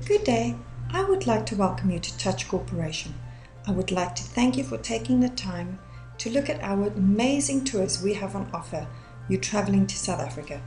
Good day. I would like to welcome you to Touch Corporation. I would like to thank you for taking the time to look at our amazing tours we have on offer you're traveling to South Africa.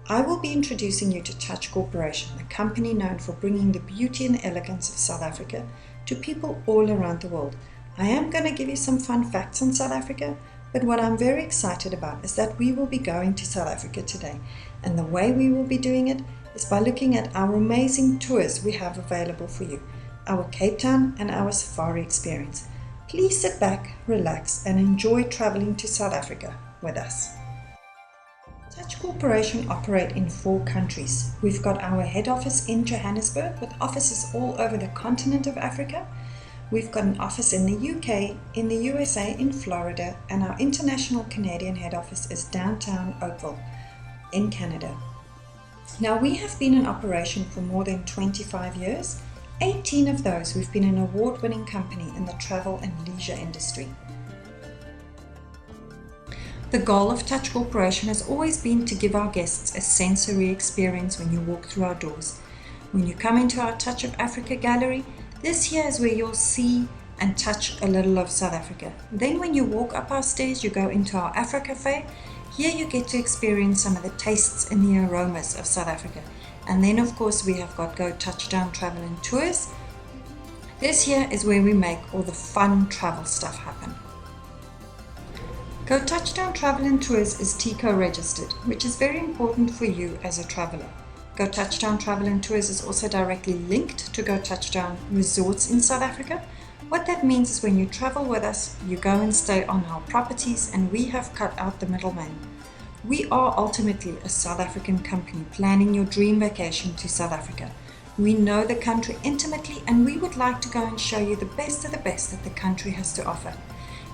I will be introducing you to Touch Corporation, a company known for bringing the beauty and elegance of South Africa to people all around the world. I am going to give you some fun facts on South Africa, but what I'm very excited about is that we will be going to South Africa today, and the way we will be doing it is by looking at our amazing tours we have available for you, our Cape Town and our safari experience. Please sit back, relax, and enjoy traveling to South Africa with us. Touch Corporation operate in 4 countries. We've got our head office in Johannesburg with offices all over the continent of Africa. We've got an office in the UK, in the USA, in Florida, and our international Canadian head office is downtown Oakville in Canada. Now, we have been in operation for more than 25 years. 18 of those we've been an award-winning company in the travel and leisure industry. The goal of Touch Corporation has always been to give our guests a sensory experience when you walk through our doors. When you come into our Touch of Africa gallery, this here is where you'll see and touch a little of South Africa. Then when you walk up our stairs, you go into our Afro Cafe. Here you get to experience some of the tastes and the aromas of South Africa. And then of course we have got Go Touchdown Travel and Tours. This here is where we make all the fun travel stuff happen. Go Touchdown Travel and Tours is TICO registered, which is very important for you as a traveler. Go Touchdown Travel and Tours is also directly linked to Go Touchdown Resorts in South Africa. What that means is when you travel with us, you go and stay on our properties, and we have cut out the middleman. We are ultimately a South African company planning your dream vacation to South Africa. We know the country intimately, and we would like to go and show you the best of the best that the country has to offer.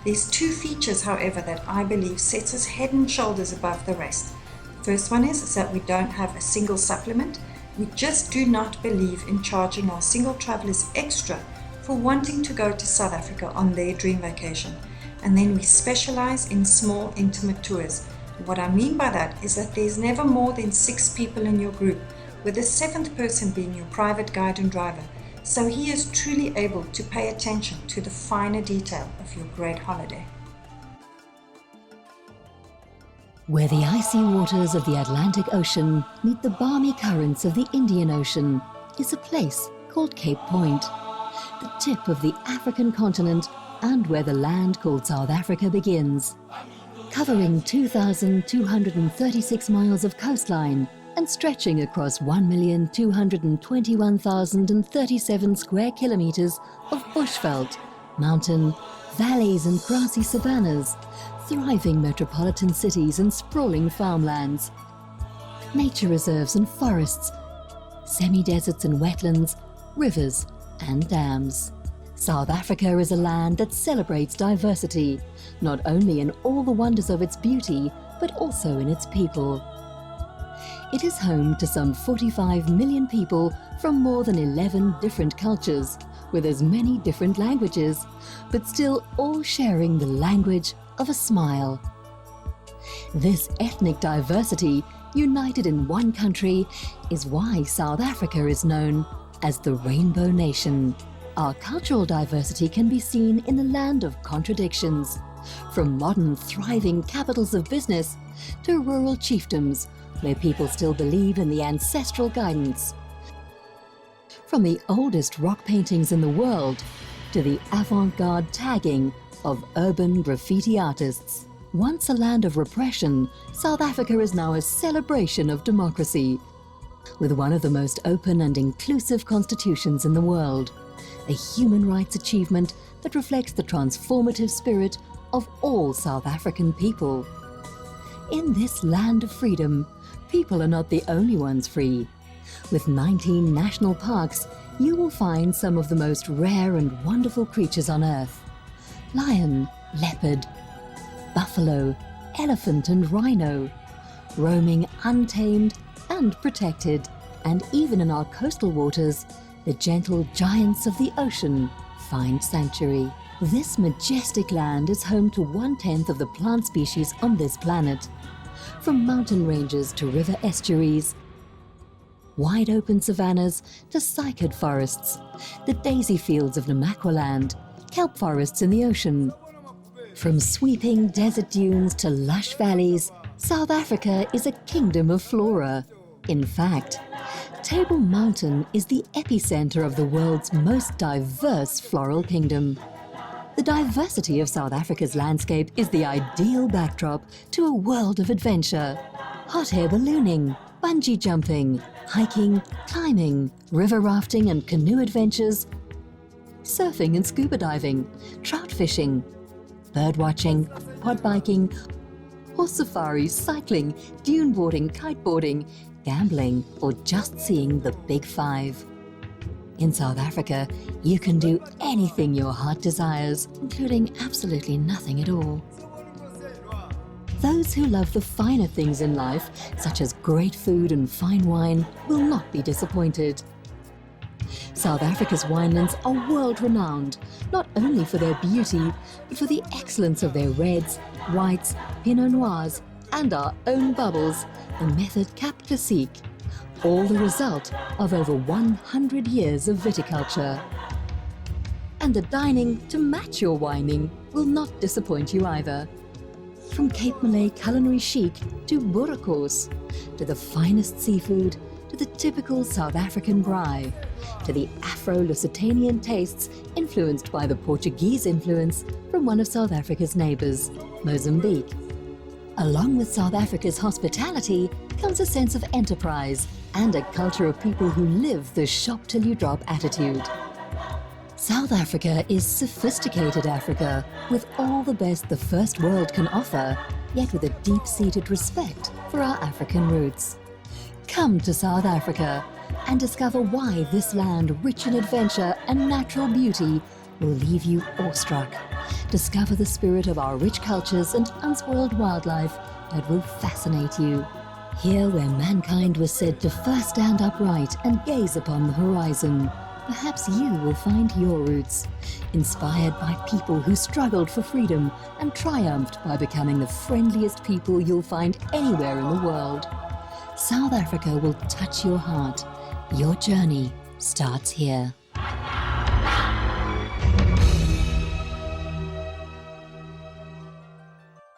There's 2 features, however, that I believe sets us head and shoulders above the rest. The first one is that we don't have a single supplement. We just do not believe in charging our single travelers extra for wanting to go to South Africa on their dream vacation. And then we specialize in small, intimate tours. What I mean by that is that there's never more than 6 people in your group, with the 7th person being your private guide and driver. So he is truly able to pay attention to the finer detail of your great holiday. Where the icy waters of the Atlantic Ocean meet the balmy currents of the Indian Ocean is a place called Cape Point, the tip of the African continent and where the land called South Africa begins. Covering 2,236 miles of coastline and stretching across 1,221,037 square kilometers of bushveld, mountain, valleys and grassy savannas, thriving metropolitan cities and sprawling farmlands, nature reserves and forests, semi-deserts and wetlands, rivers and dams. South Africa is a land that celebrates diversity, not only in all the wonders of its beauty, but also in its people. It is home to some 45 million people from more than 11 different cultures, with as many different languages, but still all sharing the language of a smile. This ethnic diversity, united in one country, is why South Africa is known as the Rainbow Nation. Our cultural diversity can be seen in the land of contradictions, from modern thriving capitals of business to rural chiefdoms where people still believe in the ancestral guidance. From the oldest rock paintings in the world to the avant-garde tagging of urban graffiti artists. Once a land of repression, South Africa is now a celebration of democracy, with one of the most open and inclusive constitutions in the world, a human rights achievement that reflects the transformative spirit of all South African people. In this land of freedom, people are not the only ones free. With 19 national parks, you will find some of the most rare and wonderful creatures on earth. Lion, leopard, buffalo, elephant and rhino, roaming untamed and protected. And even in our coastal waters, the gentle giants of the ocean find sanctuary. This majestic land is home to 1/10 of the plant species on this planet. From mountain ranges to river estuaries, wide open savannas to cycad forests, the daisy fields of Namaqualand, kelp forests in the ocean. From sweeping desert dunes to lush valleys, South Africa is a kingdom of flora. In fact, Table Mountain is the epicenter of the world's most diverse floral kingdom. The diversity of South Africa's landscape is the ideal backdrop to a world of adventure. Hot air ballooning, bungee jumping, hiking, climbing, river rafting and canoe adventures, surfing and scuba diving, trout fishing, bird watching, quad biking, horse safaris, cycling, dune boarding, kiteboarding, gambling, or just seeing the Big Five. In South Africa, you can do anything your heart desires, including absolutely nothing at all. Those who love the finer things in life, such as great food and fine wine, will not be disappointed. South Africa's winelands are world-renowned, not only for their beauty, but for the excellence of their reds, whites, Pinot Noirs, and our own bubbles, the method Cap Classique, all the result of over 100 years of viticulture. And the dining to match your whining will not disappoint you either. From Cape Malay culinary chic to boerekoos, to the finest seafood, to the typical South African braai, to the Afro-Lusitanian tastes influenced by the Portuguese influence from one of South Africa's neighbours, Mozambique. Along with South Africa's hospitality comes a sense of enterprise and a culture of people who live the shop till you drop attitude. South Africa is sophisticated Africa, with all the best the first world can offer, yet with a deep-seated respect for our African roots. Come to South Africa and discover why this land rich in adventure and natural beauty will leave you awestruck. Discover the spirit of our rich cultures and unspoiled wildlife that will fascinate you. Here where mankind was said to first stand upright and gaze upon the horizon, perhaps you will find your roots, inspired by people who struggled for freedom and triumphed by becoming the friendliest people you'll find anywhere in the world. South Africa will touch your heart. Your journey starts here.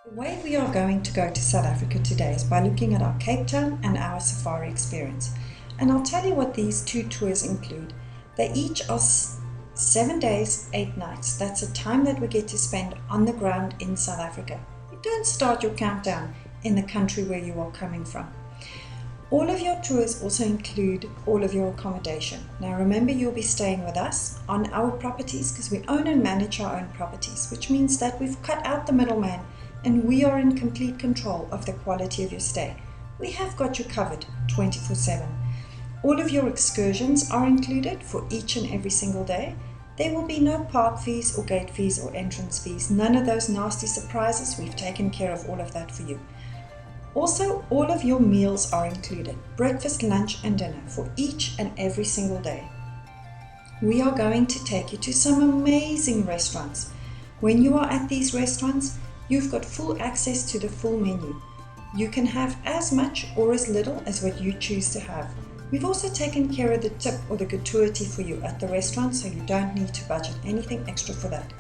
The way we are going to go to South Africa today is by looking at our Cape Town and our safari experience. And I'll tell you what these two tours include. They each are 7 days, 8 nights. That's a time that we get to spend on the ground in South Africa. You don't start your countdown in the country where you are coming from. All of your tours also include all of your accommodation. Now remember, you'll be staying with us on our properties because we own and manage our own properties, which means that we've cut out the middleman and we are in complete control of the quality of your stay. We have got you covered 24/7. All of your excursions are included for each and every single day. There will be no park fees or gate fees or entrance fees. None of those nasty surprises. We've taken care of all of that for you. Also, all of your meals are included. Breakfast, lunch and dinner for each and every single day. We are going to take you to some amazing restaurants. When you are at these restaurants, you've got full access to the full menu. You can have as much or as little as what you choose to have. We've also taken care of the tip or the gratuity for you at the restaurant, so you don't need to budget anything extra for that.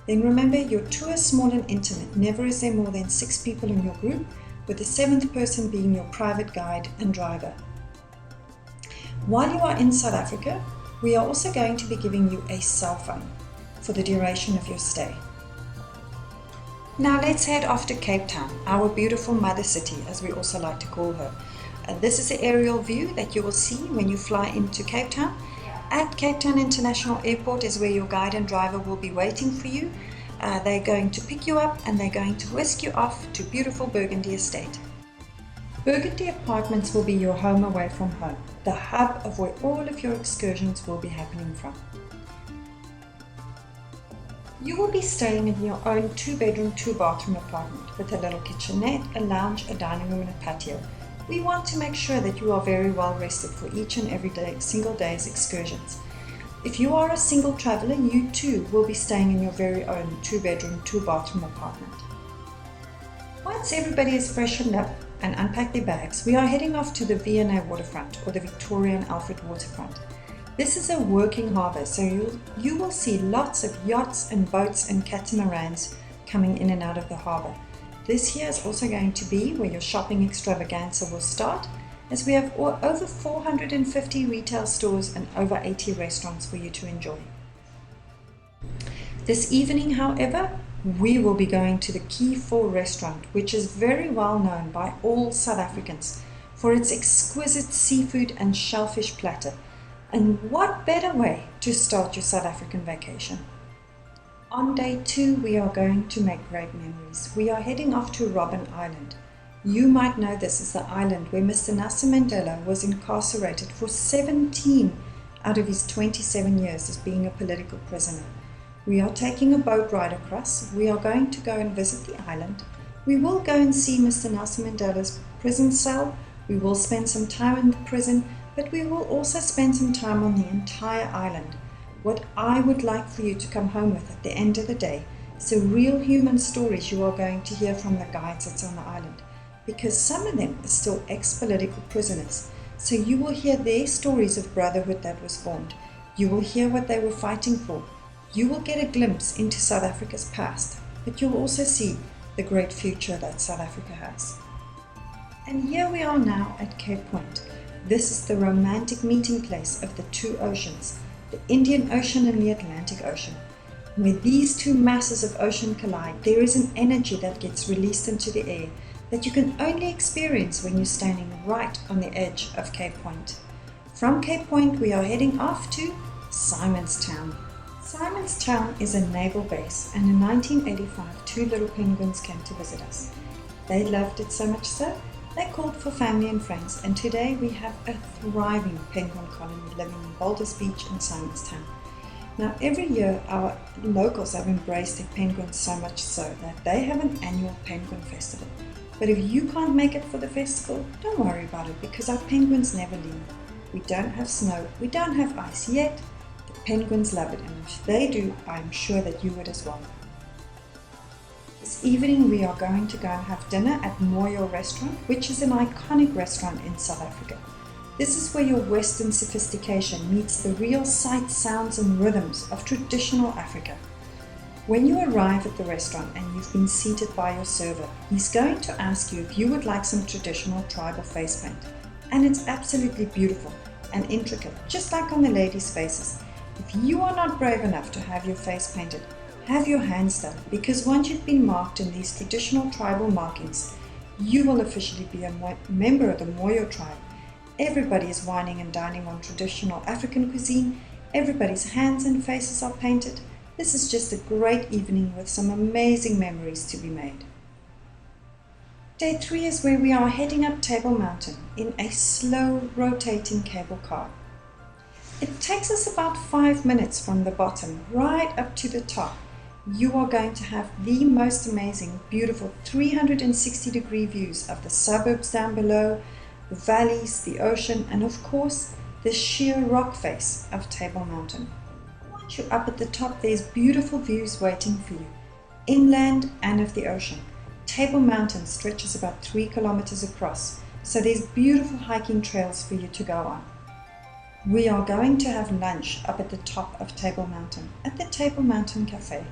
Then remember, your tour is small and intimate. Never is there more than 6 people in your group, with the 7th person being your private guide and driver. While you are in South Africa, we are also going to be giving you a cell phone for the duration of your stay. Now let's head off to Cape Town, our beautiful mother city, as we also like to call her. This is the aerial view that you will see when you fly into Cape Town. At Cape Town International Airport is where your guide and driver will be waiting for you. They're going to pick you up and they're going to whisk you off to beautiful Burgundy Estate. Burgundy Apartments will be your home away from home, the hub of where all of your excursions will be happening from. You will be staying in your own 2-bedroom, 2-bathroom apartment with a little kitchenette, a lounge, a dining room and a patio. We want to make sure that you are very well rested for each and every single day's excursions. If you are a single traveler, you too will be staying in your very own 2-bedroom, 2-bathroom apartment. Once everybody is freshened up, and unpack their bags, we are heading off to the V&A waterfront, or the Victoria and Alfred waterfront. This is a working harbour, so you will see lots of yachts and boats and catamarans coming in and out of the harbour. This here is also going to be where your shopping extravaganza will start, as we have over 450 retail stores and over 80 restaurants for you to enjoy. This evening, however, we will be going to the Key 4 restaurant, which is very well known by all South Africans for its exquisite seafood and shellfish platter. And what better way to start your South African vacation? On day 2, we are going to make great memories. We are heading off to Robben Island. You might know this as the island where Mr. Nelson Mandela was incarcerated for 17 out of his 27 years as being a political prisoner. We are taking a boat ride across. We are going to go and visit the island. We will go and see Mr. Nelson Mandela's prison cell. We will spend some time in the prison, but we will also spend some time on the entire island. What I would like for you to come home with at the end of the day is the real human stories you are going to hear from the guides that's on the island, because some of them are still ex-political prisoners. So you will hear their stories of brotherhood that was formed. You will hear what they were fighting for. You will get a glimpse into South Africa's past, but you'll also see the great future that South Africa has. And here we are now at Cape Point. This is the romantic meeting place of the two oceans, the Indian Ocean and the Atlantic Ocean. Where these two masses of ocean collide, there is an energy that gets released into the air that you can only experience when you're standing right on the edge of Cape Point. From Cape Point, we are heading off to Simonstown. Simonstown is a naval base, and in 1985, 2 little penguins came to visit us. They loved it so much so, they called for family and friends, and today we have a thriving penguin colony living in Boulders Beach and Simonstown. Now, every year our locals have embraced their penguins so much so that they have an annual penguin festival. But if you can't make it for the festival, don't worry about it, because our penguins never leave. We don't have snow, we don't have ice yet. The penguins love it, and if they do, I'm sure that you would as well. This evening we are going to go and have dinner at Moyo Restaurant, which is an iconic restaurant in South Africa. This is where your Western sophistication meets the real sights, sounds and rhythms of traditional Africa. When you arrive at the restaurant and you've been seated by your server, he's going to ask you if you would like some traditional tribal face paint. And it's absolutely beautiful and intricate, just like on the ladies' faces. If you are not brave enough to have your face painted, have your hands done, because once you've been marked in these traditional tribal markings, you will officially be a member of the Moyo tribe. Everybody is wining and dining on traditional African cuisine. Everybody's hands and faces are painted. This is just a great evening with some amazing memories to be made. Day 3 is where we are heading up Table Mountain in a slow rotating cable car. It takes us about 5 minutes from the bottom right up to the top. You are going to have the most amazing, beautiful 360-degree views of the suburbs down below, the valleys, the ocean, and of course, the sheer rock face of Table Mountain. Once you're up at the top, there's beautiful views waiting for you, inland and of the ocean. Table Mountain stretches about 3 kilometers across, so there's beautiful hiking trails for you to go on. We are going to have lunch up at the top of Table Mountain at the Table Mountain Cafe.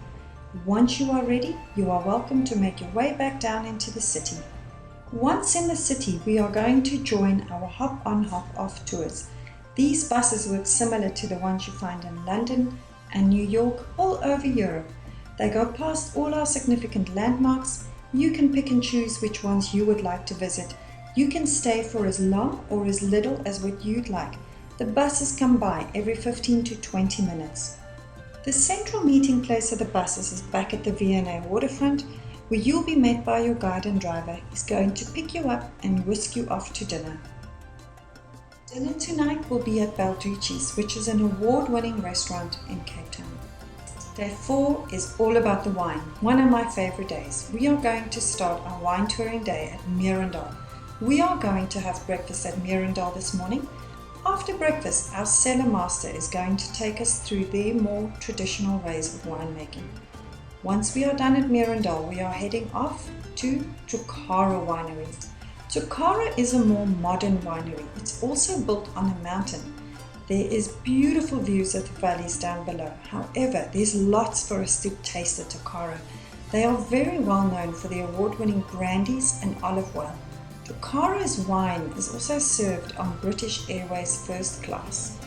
Once you are ready, you are welcome to make your way back down into the city. Once in the city, we are going to join our hop-on, hop-off tours. These buses work similar to the ones you find in London and New York, all over Europe. They go past all our significant landmarks. You can pick and choose which ones you would like to visit. You can stay for as long or as little as what you'd like. The buses come by every 15 to 20 minutes. The central meeting place of the buses is back at the V&A waterfront, where you'll be met by your guide and driver. He's going to pick you up and whisk you off to dinner. Dinner tonight will be at Balducci's, which is an award-winning restaurant in Cape Town. Day 4 is all about the wine, one of my favorite days. We are going to start our wine touring day at Merendal. We are going to have breakfast at Merendal this morning. After breakfast, our cellar master is going to take us through their more traditional ways of winemaking. Once we are done at Merendal, we are heading off to Trukara Winery. Tukara is a more modern winery. It's also built on a mountain. There is beautiful views of the valleys down below. However, there's lots for us to taste at Tukara. They are very well known for their award-winning brandies and olive oil. Tukara's wine is also served on British Airways first class.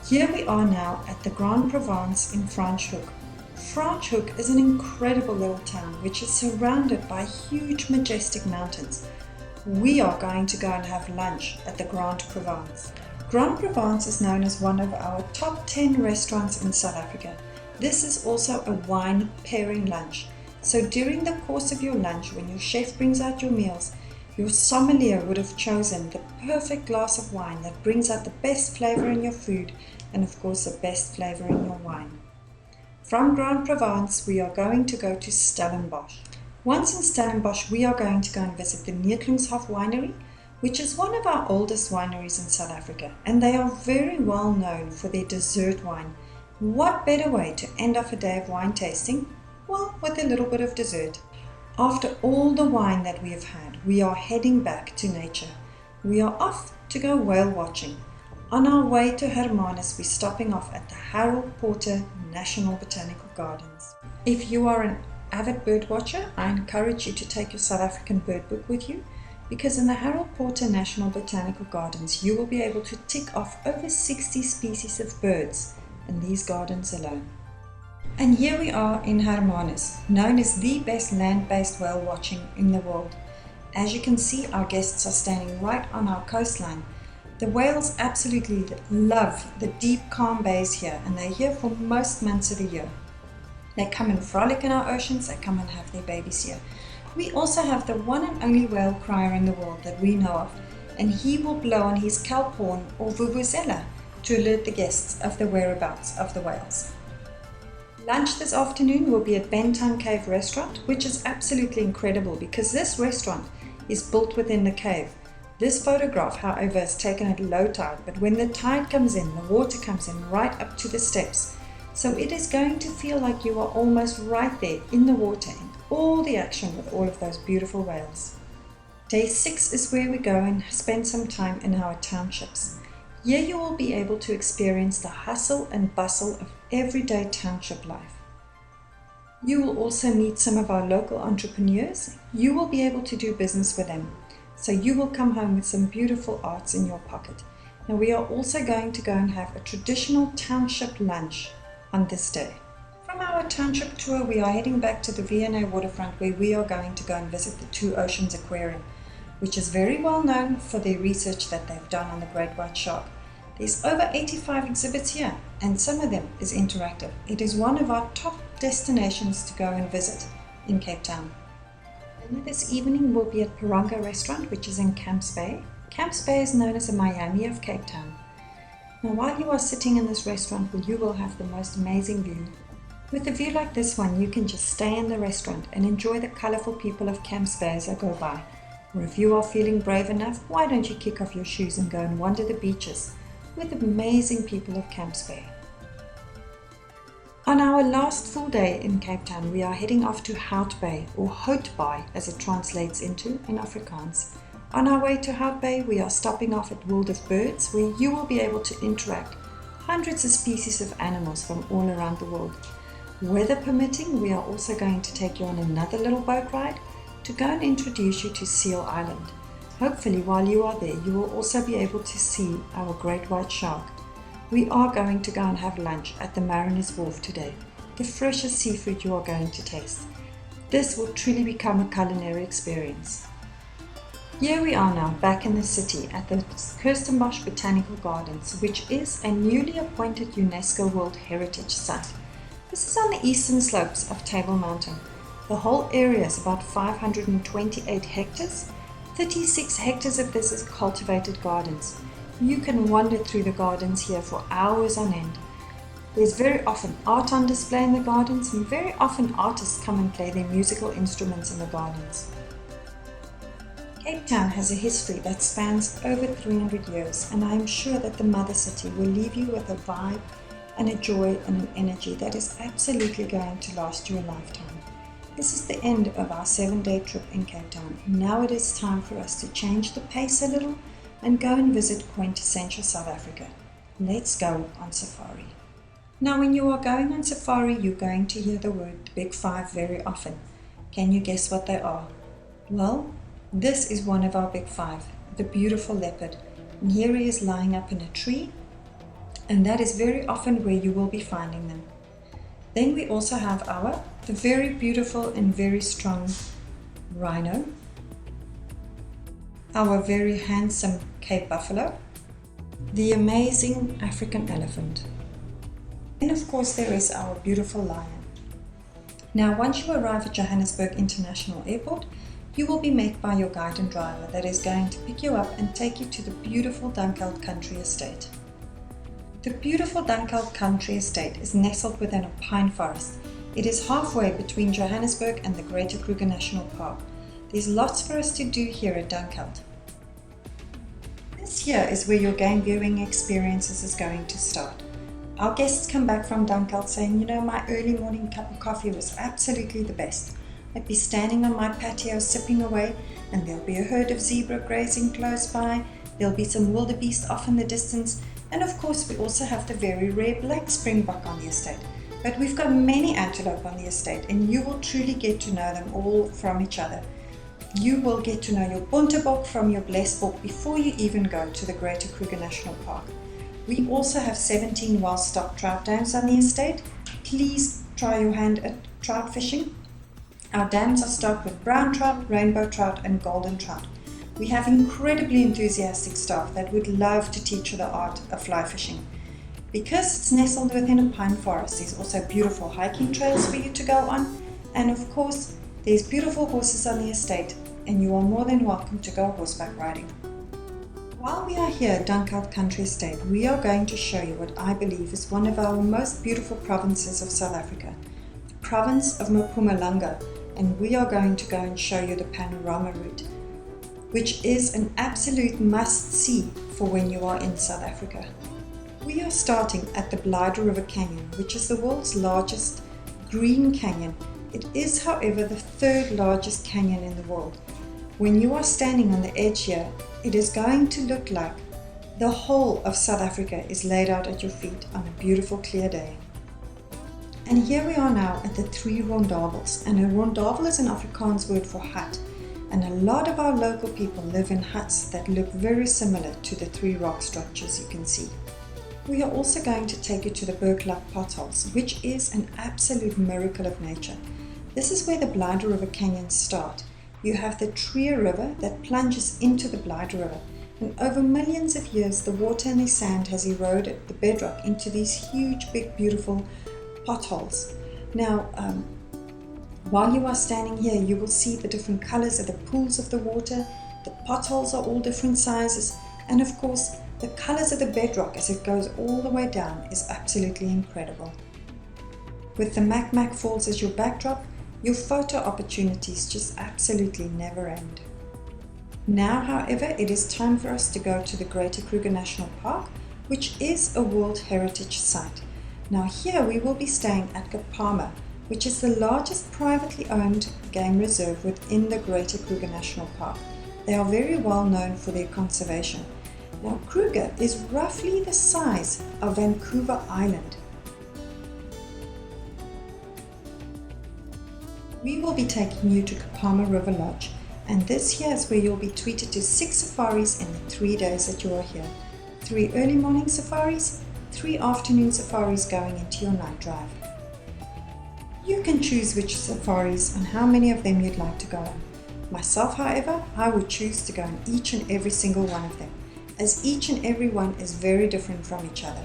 Here we are now at the Grand Provence in Franschhoek. Franschhoek is an incredible little town which is surrounded by huge majestic mountains. We are going to go and have lunch at the Grand Provence. Grand Provence is known as one of our top 10 restaurants in South Africa. This is also a wine pairing lunch. So during the course of your lunch, when your chef brings out your meals, your sommelier would have chosen the perfect glass of wine that brings out the best flavor in your food and of course the best flavor in your wine. From Grand Provence, we are going to go to Stellenbosch. Once in Stellenbosch, we are going to go and visit the Neertlingshof winery, which is one of our oldest wineries in South Africa, and they are very well known for their dessert wine. What better way to end off a day of wine tasting? Well, with a little bit of dessert. After all the wine that we have had, we are heading back to nature. We are off to go whale watching. On our way to Hermanus, we're stopping off at the Harold Porter National Botanical Gardens. If you are an avid bird watcher, I encourage you to take your South African bird book with you, because in the Harold Porter National Botanical Gardens you will be able to tick off over 60 species of birds in these gardens alone. And here we are in Hermanus, known as the best land-based whale watching in the world. As you can see, our guests are standing right on our coastline. The whales absolutely love the deep calm bays here, and they're here for most months of the year. They come and frolic in our oceans, they come and have their babies here. We also have the one and only whale crier in the world that we know of, and he will blow on his kelp horn or vuvuzela to alert the guests of the whereabouts of the whales. Lunch this afternoon will be at Bentime Cave Restaurant, which is absolutely incredible because this restaurant is built within the cave. This photograph, however, is taken at low tide, but when the tide comes in, the water comes in right up to the steps. So it is going to feel like you are almost right there in the water and all the action with all of those beautiful whales. Day 6 is where we go and spend some time in our townships. Here you will be able to experience the hustle and bustle of everyday township life. You will also meet some of our local entrepreneurs. You will be able to do business with them. So you will come home with some beautiful arts in your pocket. Now we are also going to go and have a traditional township lunch on this day. From our township tour, we are heading back to the V&A waterfront where we are going to go and visit the Two Oceans Aquarium, which is very well known for their research that they've done on the great white shark. There's over 85 exhibits here, and some of them is interactive. It is one of our top destinations to go and visit in Cape Town. Dinner this evening will be at Piranha Restaurant, which is in Camps Bay. Camps Bay is known as the Miami of Cape Town. Now while you are sitting in this restaurant, you will have the most amazing view. With a view like this one, you can just stay in the restaurant and enjoy the colourful people of Camps Bay as I go by. Or if you are feeling brave enough, why don't you kick off your shoes and go and wander the beaches with the amazing people of Camps Bay. On our last full day in Cape Town, we are heading off to Hout Bay, or Hout Bay as it translates into in Afrikaans. On our way to Hout Bay, we are stopping off at World of Birds, where you will be able to interact hundreds of species of animals from all around the world. Weather permitting, we are also going to take you on another little boat ride to go and introduce you to Seal Island. Hopefully while you are there, you will also be able to see our great white shark. We are going to go and have lunch at the Mariner's Wharf today, the freshest seafood you are going to taste. This will truly become a culinary experience. Here we are now back in the city at the Kirstenbosch Botanical Gardens, which is a newly appointed UNESCO World Heritage Site. This is on the eastern slopes of Table Mountain. The whole area is about 528 hectares. 36 hectares of this is cultivated gardens. You can wander through the gardens here for hours on end. There's very often art on display in the gardens, and very often artists come and play their musical instruments in the gardens. Cape Town has a history that spans over 300 years, and I am sure that the mother city will leave you with a vibe and a joy and an energy that is absolutely going to last you a lifetime. This is the end of our 7-day trip in Cape Town. Now it is time for us to change the pace a little and go and visit quintessential South Africa. Let's go on safari. Now when you are going on safari, you're going to hear the word Big Five very often. Can you guess what they are? Well, this is one of our Big Five, the beautiful leopard. And here he is lying up in a tree, and that is very often where you will be finding them. Then we also have the very beautiful and very strong rhino, our very handsome Cape buffalo, the amazing African elephant, and of course there is our beautiful lion. Now once you arrive at Johannesburg International Airport, you will be met by your guide and driver that is going to pick you up and take you to the beautiful Dunkeld Country Estate. The beautiful Dunkeld Country Estate is nestled within a pine forest. It is halfway between Johannesburg and the Greater Kruger National Park. There's lots for us to do here at Dunkeld. This here is where your game viewing experiences is going to start. Our guests come back from Dunkeld saying, you know, my early morning cup of coffee was absolutely the best. I'd be standing on my patio sipping away, and there'll be a herd of zebra grazing close by, there'll be some wildebeest off in the distance, and of course we also have the very rare black springbok on the estate. But we've got many antelope on the estate, and you will truly get to know them all from each other. You will get to know your bontebok from your blesbok before you even go to the Greater Kruger National Park. We also have 17 well-stocked trout dams on the estate. Please try your hand at trout fishing. Our dams are stocked with brown trout, rainbow trout and golden trout. We have incredibly enthusiastic staff that would love to teach you the art of fly fishing. Because it's nestled within a pine forest, there's also beautiful hiking trails for you to go on, and of course there's beautiful horses on the estate, and you are more than welcome to go horseback riding. While we are here at Dunkeld Country Estate, we are going to show you what I believe is one of our most beautiful provinces of South Africa, the province of Mpumalanga, and we are going to go and show you the panorama route, which is an absolute must-see for when you are in South Africa. We are starting at the Blyde River Canyon, which is the world's largest green canyon. It is, however, the third largest canyon in the world. When you are standing on the edge here, it is going to look like the whole of South Africa is laid out at your feet on a beautiful clear day. And here we are now at the 3 rondavels, and a rondavel is an Afrikaans word for hut, and a lot of our local people live in huts that look very similar to the 3 rock structures you can see. We are also going to take you to the Berglac potholes, which is an absolute miracle of nature. This is where the Blyde River canyons start. You have the Trier River that plunges into the Blyde River, and over millions of years the water and the sand has eroded the bedrock into these huge, big, beautiful potholes. Now, while you are standing here, you will see the different colors of the pools of the water. The potholes are all different sizes, and of course the colors of the bedrock as it goes all the way down is absolutely incredible. With the Mac Falls as your backdrop, your photo opportunities just absolutely never end. Now, however, it is time for us to go to the Greater Kruger National Park, which is a World Heritage Site. Now here we will be staying at Kapama, which is the largest privately owned game reserve within the Greater Kruger National Park. They are very well known for their conservation. Now Kruger is roughly the size of Vancouver Island. We will be taking you to Kapama River Lodge, and this here is where you'll be treated to 6 safaris in the 3 days that you are here. 3 early morning safaris, 3 afternoon safaris going into your night drive. You can choose which safaris and how many of them you'd like to go on. Myself, however, I would choose to go on each and every single one of them, as each and every one is very different from each other.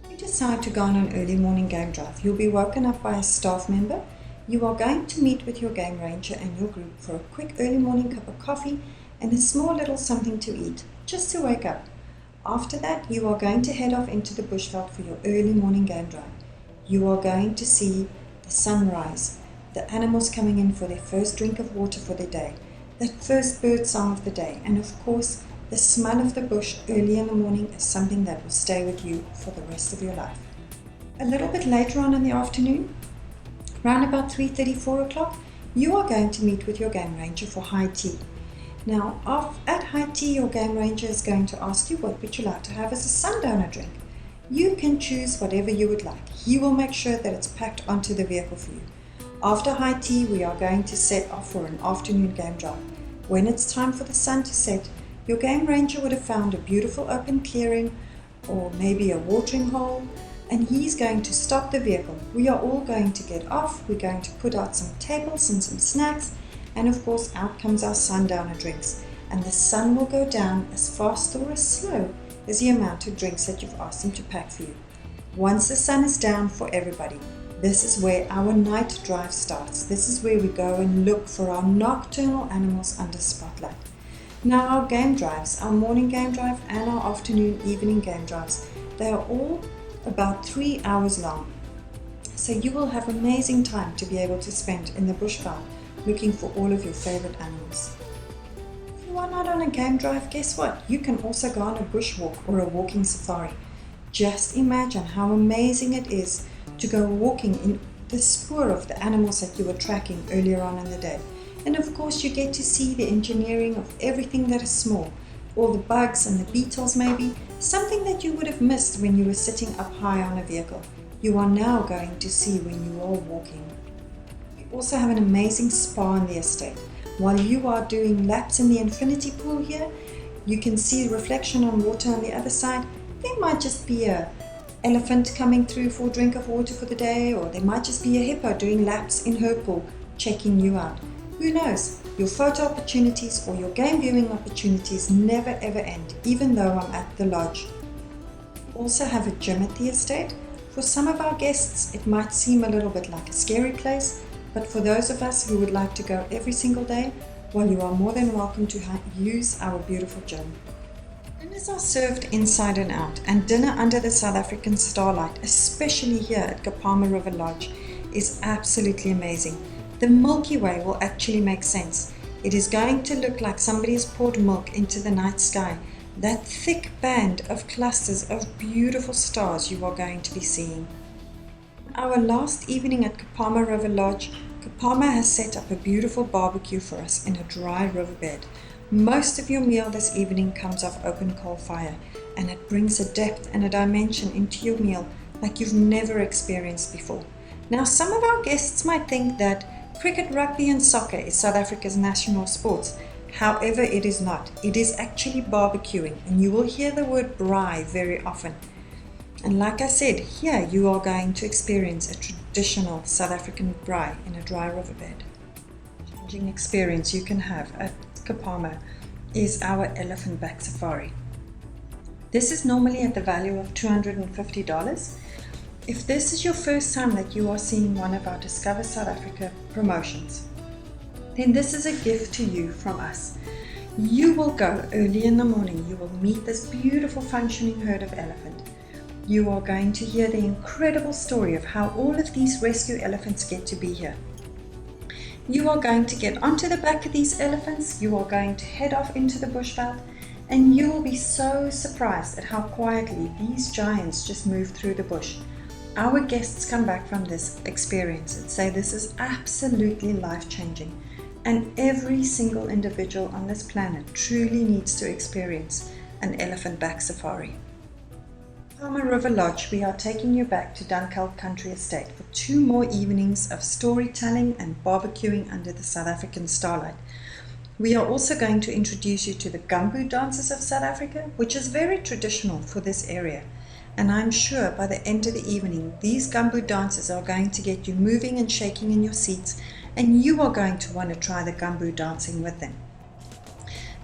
If you decide to go on an early morning game drive, you'll be woken up by a staff member. You are going to meet with your game ranger and your group for a quick early morning cup of coffee and a small little something to eat, just to wake up. After that, you are going to head off into the bushveld for your early morning game drive. You are going to see the sunrise, the animals coming in for their first drink of water for the day, the first bird song of the day, and of course, the smell of the bush early in the morning is something that will stay with you for the rest of your life. A little bit later on in the afternoon, Around about 3:30, 4 o'clock, you are going to meet with your game ranger for high tea. Now, at high tea, your game ranger is going to ask you what would you like to have as a sundowner drink. You can choose whatever you would like. He will make sure that it's packed onto the vehicle for you. After high tea, we are going to set off for an afternoon game drive. When it's time for the sun to set, your game ranger would have found a beautiful open clearing or maybe a watering hole, and he's going to stop the vehicle. We are all going to get off. We're going to put out some tables and some snacks, and of course out comes our sundowner drinks, and the sun will go down as fast or as slow as the amount of drinks that you've asked them to pack for you. Once the sun is down for everybody, this is where our night drive starts. This is where we go and look for our nocturnal animals under spotlight. Now our game drives, our morning game drive and our afternoon, evening game drives, they are all about 3 hours long. So you will have amazing time to be able to spend in the bushveld looking for all of your favorite animals. If you are not on a game drive, guess what? You can also go on a bushwalk or a walking safari. Just imagine how amazing it is to go walking in the spoor of the animals that you were tracking earlier on in the day. And of course you get to see the engineering of everything that is small, all the bugs and the beetles maybe, something that you would have missed when you were sitting up high on a vehicle. You are now going to see when you are walking. We also have an amazing spa on the estate. While you are doing laps in the infinity pool here, you can see the reflection on water on the other side. There might just be an elephant coming through for a drink of water for the day, or there might just be a hippo doing laps in her pool, checking you out. Who knows? Your photo opportunities or your game viewing opportunities never ever end, even though I'm at the lodge. We also have a gym at the estate. For some of our guests, it might seem a little bit like a scary place, but for those of us who would like to go every single day, well, you are more than welcome to use our beautiful gym. Dinners are served inside and out, and dinner under the South African starlight, especially here at Kapama River Lodge, is absolutely amazing. The Milky Way will actually make sense. It is going to look like somebody has poured milk into the night sky. That thick band of clusters of beautiful stars you are going to be seeing. Our last evening at Kapama River Lodge, Kapama has set up a beautiful barbecue for us in a dry riverbed. Most of your meal this evening comes off open coal fire, and it brings a depth and a dimension into your meal like you've never experienced before. Now, some of our guests might think that cricket, rugby and soccer is South Africa's national sports. However, it is not. It is actually barbecuing, and you will hear the word braai very often. And like I said, here you are going to experience a traditional South African braai in a dry riverbed. Changing experience you can have at Kapama is our elephant back safari. This is normally at the value of $250. If this is your first time that you are seeing one of our Discover South Africa promotions, then this is a gift to you from us. You will go early in the morning. You will meet this beautiful functioning herd of elephant. You are going to hear the incredible story of how all of these rescue elephants get to be here. You are going to get onto the back of these elephants. You are going to head off into the bushveld, and you will be so surprised at how quietly these giants just move through the bush. Our guests come back from this experience and say this is absolutely life-changing, and every single individual on this planet truly needs to experience an elephant back safari. Kapama River Lodge, we are taking you back to Dunkeld Country Estate for 2 more evenings of storytelling and barbecuing under the South African starlight. We are also going to introduce you to the gumboot dances of South Africa, which is very traditional for this area. And I'm sure by the end of the evening, these gumboot dances are going to get you moving and shaking in your seats, and you are going to want to try the gumboot dancing with them.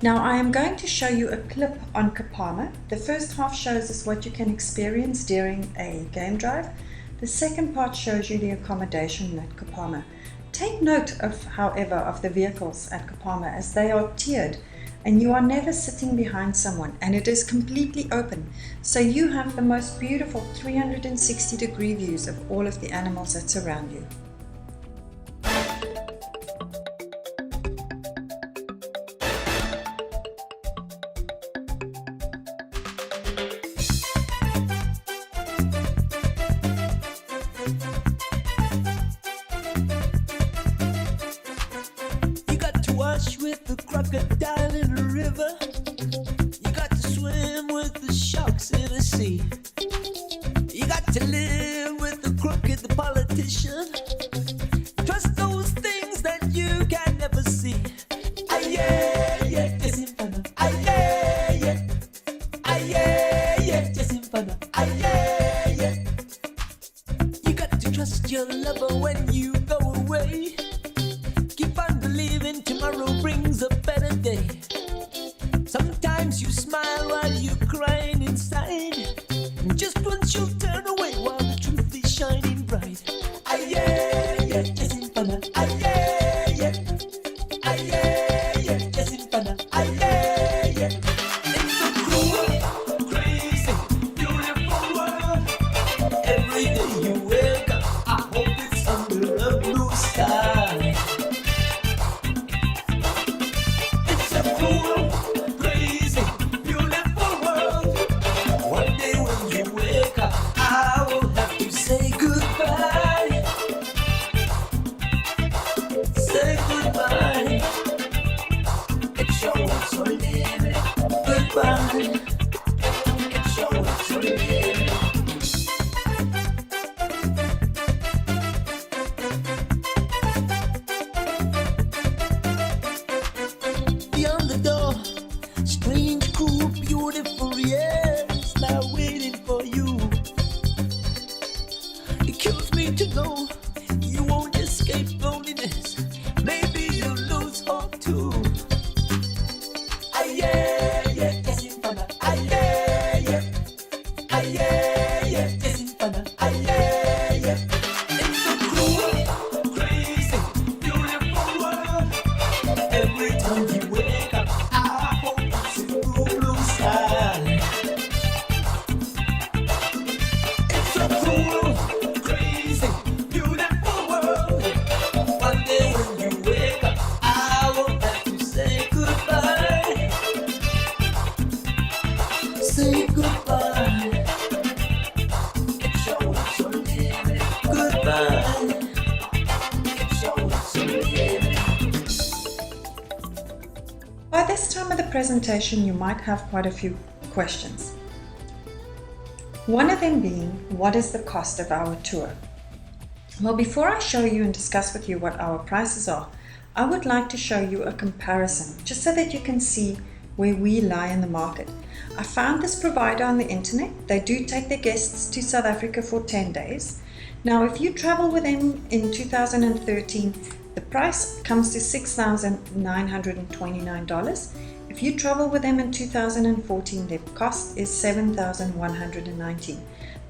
Now, I am going to show you a clip on Kapama. The first half shows us what you can experience during a game drive. The second part shows you the accommodation at Kapama. Take note of, however, of the vehicles at Kapama, as they are tiered, and you are never sitting behind someone, and it is completely open. So you have the most beautiful 360-degree views of all of the animals that surround you. crocodile in a river. You got to swim with the sharks in the sea. You got to live with the crooked, the politician. Trust those things that you can never see. Aye, yeah, yeah, just in front. Aye, yeah, yeah. Aye, yeah, yeah, just in front. Aye, yeah, yeah. You got to trust your lover when you go away. Keep on believing tomorrow brings a better day. Sometimes you smile while you're crying inside. And just once you turn away while the truth is shining bright. Aye, yeah, yeah, just in front. Aye, yeah, yeah. Aye, yeah, yeah, just in front. Aye, yeah, yeah. It's a cool, crazy, beautiful world. Every day you wake up, I hope it's under a blue sky. It's a cool, crazy, beautiful world. One day when you wake up, I will have to say goodbye. Say goodbye. It's your world, so live it. Goodbye. It's your world, so live it. Beyond the door, strange, cool, beautiful, yes, now waiting for you. It kills me to know you won't escape loneliness. Maybe you'll lose hope too. Aye, yeah, yeah, just in front. Aye, yeah, yeah. Aye, yeah, yeah, just in front. Aye, yeah, yeah. It's a cool, crazy, beautiful world. Every time you wake up, I hope it's a blue sky. It's a cool, crazy, beautiful world. One day when you wake up, I won't have to say goodbye. Say goodbye. It's your world, so live it. Goodbye. It's your world, so live it. By this time of the presentation, you might have quite a few questions. One of them being, what is the cost of our tour? Well, before I show you and discuss with you what our prices are, I would like to show you a comparison, just so that you can see where we lie in the market. I found this provider on the internet. They do take their guests to South Africa for 10 days. Now, if you travel with them in 2013, the price comes to $6,929. If you travel with them in 2014, their cost is $7,119.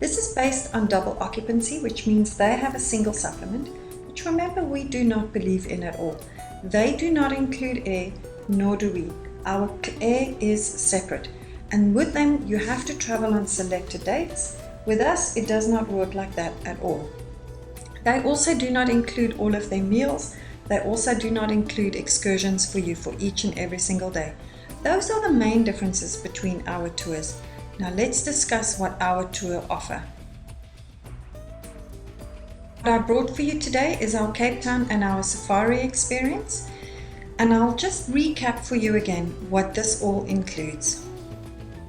This is based on double occupancy, which means they have a single supplement, which remember we do not believe in at all. They do not include air, nor do we. Our air is separate. And with them, you have to travel on selected dates. With us, it does not work like that at all. They also do not include all of their meals. They also do not include excursions for you for each and every single day. Those are the main differences between our tours. Now let's discuss what our tour offer. What I brought for you today is our Cape Town and our safari experience. And I'll just recap for you again what this all includes.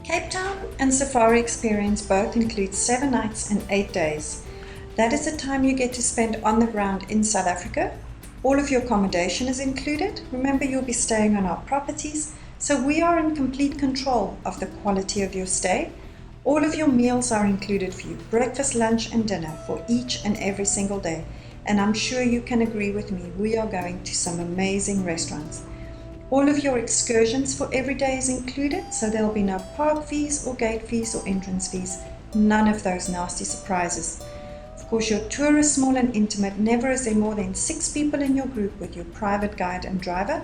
Cape Town and safari experience both include 7 nights and 8 days. That is the time you get to spend on the ground in South Africa. All of your accommodation is included. Remember, you'll be staying on our properties, so we are in complete control of the quality of your stay. All of your meals are included for you, breakfast, lunch and dinner for each and every single day. And I'm sure you can agree with me, we are going to some amazing restaurants. All of your excursions for every day is included, so there'll be no park fees or gate fees or entrance fees, none of those nasty surprises. Of course, your tour is small and intimate. Never is there more than 6 people in your group with your private guide and driver.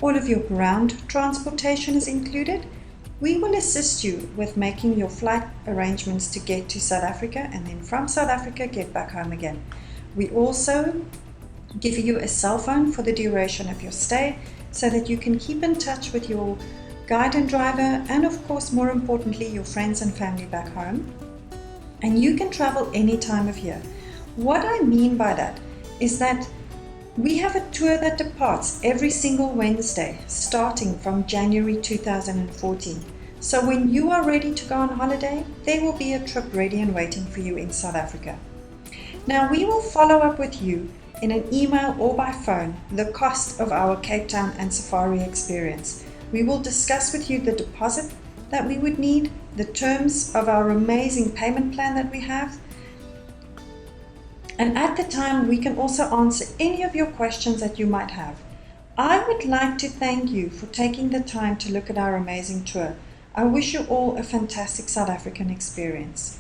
All of your ground transportation is included. We will assist you with making your flight arrangements to get to South Africa and then from South Africa get back home again. We also give you a cell phone for the duration of your stay so that you can keep in touch with your guide and driver and of course more importantly your friends and family back home. And you can travel any time of year. What I mean by that is that We have a tour that departs every single Wednesday, starting from January 2014. So when you are ready to go on holiday, there will be a trip ready and waiting for you in South Africa. Now we will follow up with you in an email or by phone the cost of our Cape Town and Safari experience. We will discuss with you the deposit that we would need, the terms of our amazing payment plan that we have, and at the time we can also answer any of your questions that you might have. I would like to thank you for taking the time to look at our amazing tour. I wish you all a fantastic South African experience.